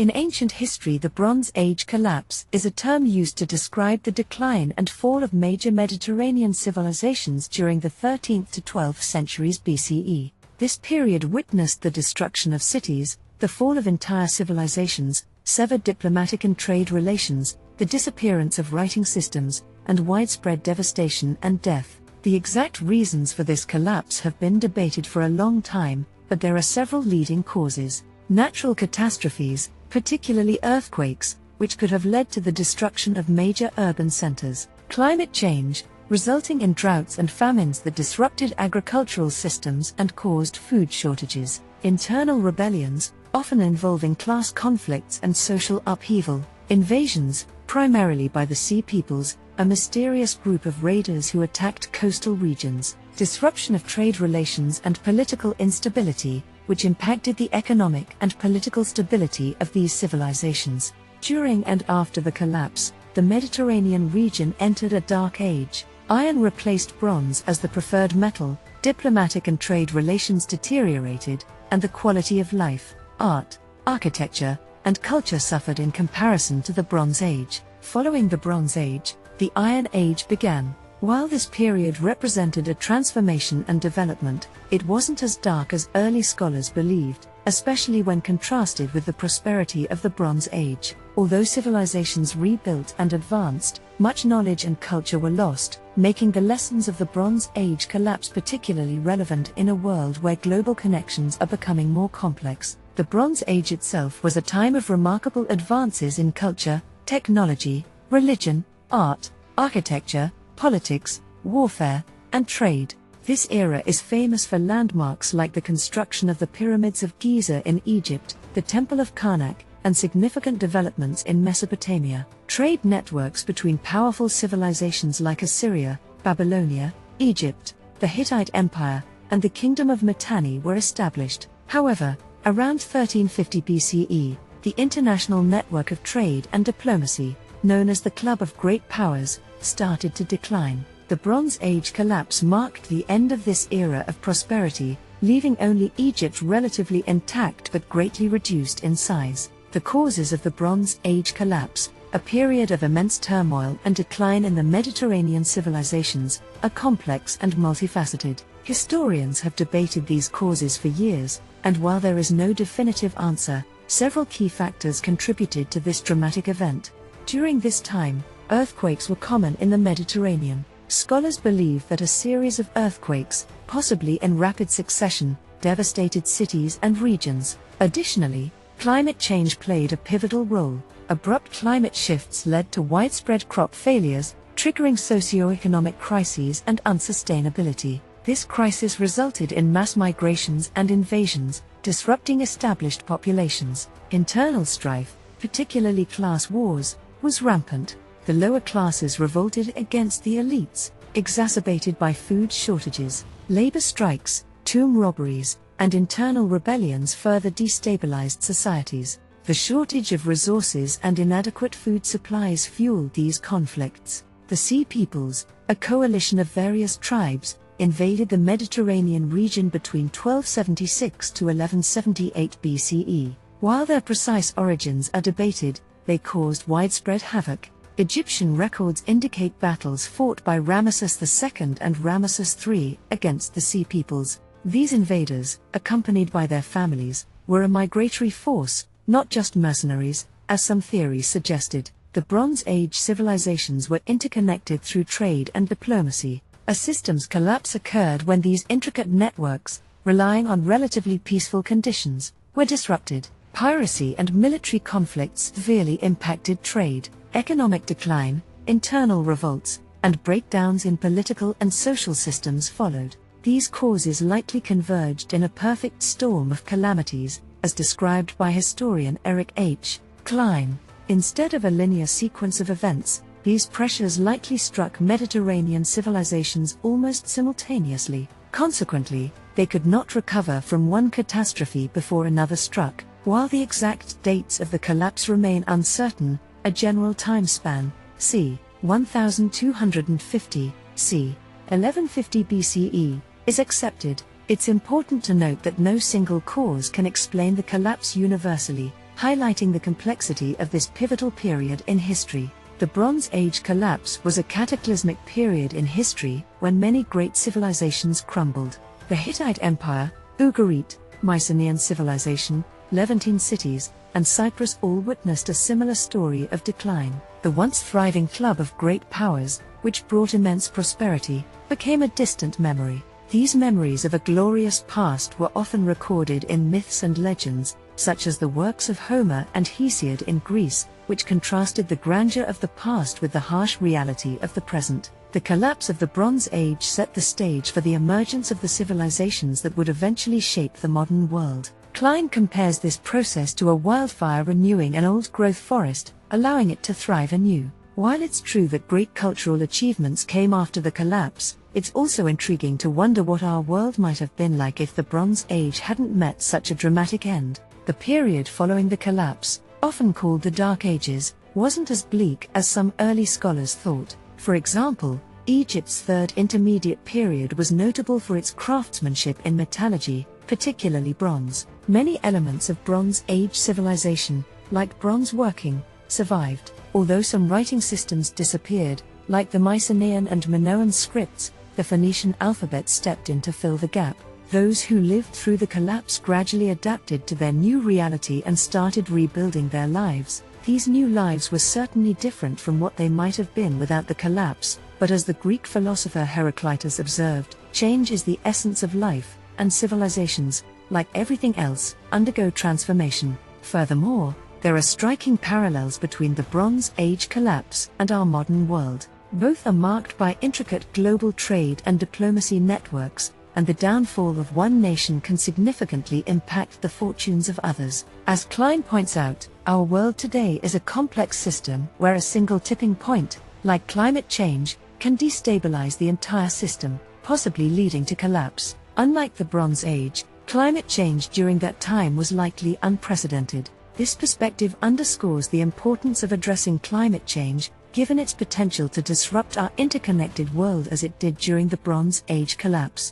In ancient history, the Bronze Age collapse is a term used to describe the decline and fall of major Mediterranean civilizations during the 13th to 12th centuries BCE. This period witnessed the destruction of cities, the fall of entire civilizations, severed diplomatic and trade relations, the disappearance of writing systems, and widespread devastation and death. The exact reasons for this collapse have been debated for a long time, but there are several leading causes. Natural catastrophes, particularly earthquakes, which could have led to the destruction of major urban centers. Climate change, resulting in droughts and famines that disrupted agricultural systems and caused food shortages. Internal rebellions, often involving class conflicts and social upheaval. Invasions, primarily by the Sea Peoples, a mysterious group of raiders who attacked coastal regions. Disruption of trade relations and political instability, which impacted the economic and political stability of these civilizations. During and after the collapse, the Mediterranean region entered a dark age. Iron replaced bronze as the preferred metal, diplomatic and trade relations deteriorated, and the quality of life, art, architecture, and culture suffered in comparison to the Bronze Age. Following the Bronze Age, the Iron Age began. While this period represented a transformation and development, it wasn't as dark as early scholars believed, especially when contrasted with the prosperity of the Bronze Age. Although civilizations rebuilt and advanced, much knowledge and culture were lost, making the lessons of the Bronze Age collapse particularly relevant in a world where global connections are becoming more complex. The Bronze Age itself was a time of remarkable advances in culture, technology, religion, art, architecture, politics, warfare, and trade. This era is famous for landmarks like the construction of the pyramids of Giza in Egypt, the Temple of Karnak, and significant developments in Mesopotamia. Trade networks between powerful civilizations like Assyria, Babylonia, Egypt, the Hittite Empire, and the Kingdom of Mitanni were established. However, around 1350 BCE, the international network of trade and diplomacy, known as the Club of Great Powers, started to decline. The Bronze Age collapse marked the end of this era of prosperity, leaving only Egypt relatively intact but greatly reduced in size. The causes of the Bronze Age collapse, a period of immense turmoil and decline in the Mediterranean civilizations, are complex and multifaceted. Historians have debated these causes for years, and while there is no definitive answer, several key factors contributed to this dramatic event. During this time, earthquakes were common in the Mediterranean. Scholars believe that a series of earthquakes, possibly in rapid succession, devastated cities and regions. Additionally, climate change played a pivotal role. Abrupt climate shifts led to widespread crop failures, triggering socio-economic crises and unsustainability. This crisis resulted in mass migrations and invasions, disrupting established populations. Internal strife, particularly class wars, was rampant. The lower classes revolted against the elites, exacerbated by food shortages. Labor strikes, tomb robberies, and internal rebellions further destabilized societies. The shortage of resources and inadequate food supplies fueled these conflicts. The Sea Peoples, a coalition of various tribes, invaded the Mediterranean region between 1276 to 1178 BCE. While their precise origins are debated, they caused widespread havoc. Egyptian records indicate battles fought by Ramesses II and Ramesses III against the Sea Peoples. These invaders, accompanied by their families, were a migratory force, not just mercenaries, as some theories suggested. The Bronze Age civilizations were interconnected through trade and diplomacy. A systems collapse occurred when these intricate networks, relying on relatively peaceful conditions, were disrupted. Piracy and military conflicts severely impacted trade. Economic decline, internal revolts, and breakdowns in political and social systems followed. These causes likely converged in a perfect storm of calamities, as described by historian Eric H. Klein. Instead of a linear sequence of events, these pressures likely struck Mediterranean civilizations almost simultaneously. Consequently, they could not recover from one catastrophe before another struck. While the exact dates of the collapse remain uncertain, a general time span, c. 1250, c. 1150 BCE, is accepted. It's important to note that no single cause can explain the collapse universally. highlighting the complexity of this pivotal period in history. The Bronze Age collapse was a cataclysmic period in history when many great civilizations crumbled. The Hittite Empire, Ugarit, Mycenaean civilization, Levantine cities, and Cyprus all witnessed a similar story of decline. The once thriving club of great powers, which brought immense prosperity, became a distant memory. These memories of a glorious past were often recorded in myths and legends, such as the works of Homer and Hesiod in Greece, which contrasted the grandeur of the past with the harsh reality of the present. The collapse of the Bronze Age set the stage for the emergence of the civilizations that would eventually shape the modern world. Klein compares this process to a wildfire renewing an old-growth forest, allowing it to thrive anew. While it's true that great cultural achievements came after the collapse, it's also intriguing to wonder what our world might have been like if the Bronze Age hadn't met such a dramatic end. The period following the collapse, often called the Dark Ages, wasn't as bleak as some early scholars thought. For example, Egypt's Third Intermediate Period was notable for its craftsmanship in metallurgy, particularly bronze. Many elements of Bronze Age civilization, like bronze working, survived, although some writing systems disappeared, like the Mycenaean and Minoan scripts. The Phoenician alphabet stepped in to fill the gap. Those who lived through the collapse gradually adapted to their new reality and started rebuilding their lives. These new lives were certainly different from what they might have been without the collapse, but as the Greek philosopher Heraclitus observed, change is the essence of life, and civilizations, like everything else, undergo transformation. Furthermore, there are striking parallels between the Bronze Age collapse and our modern world. Both are marked by intricate global trade and diplomacy networks, and the downfall of one nation can significantly impact the fortunes of others. As Klein points out, our world today is a complex system where a single tipping point, like climate change, can destabilize the entire system, possibly leading to collapse. Unlike the Bronze Age, climate change during that time was likely unprecedented. This perspective underscores the importance of addressing climate change, given its potential to disrupt our interconnected world as it did during the Bronze Age collapse.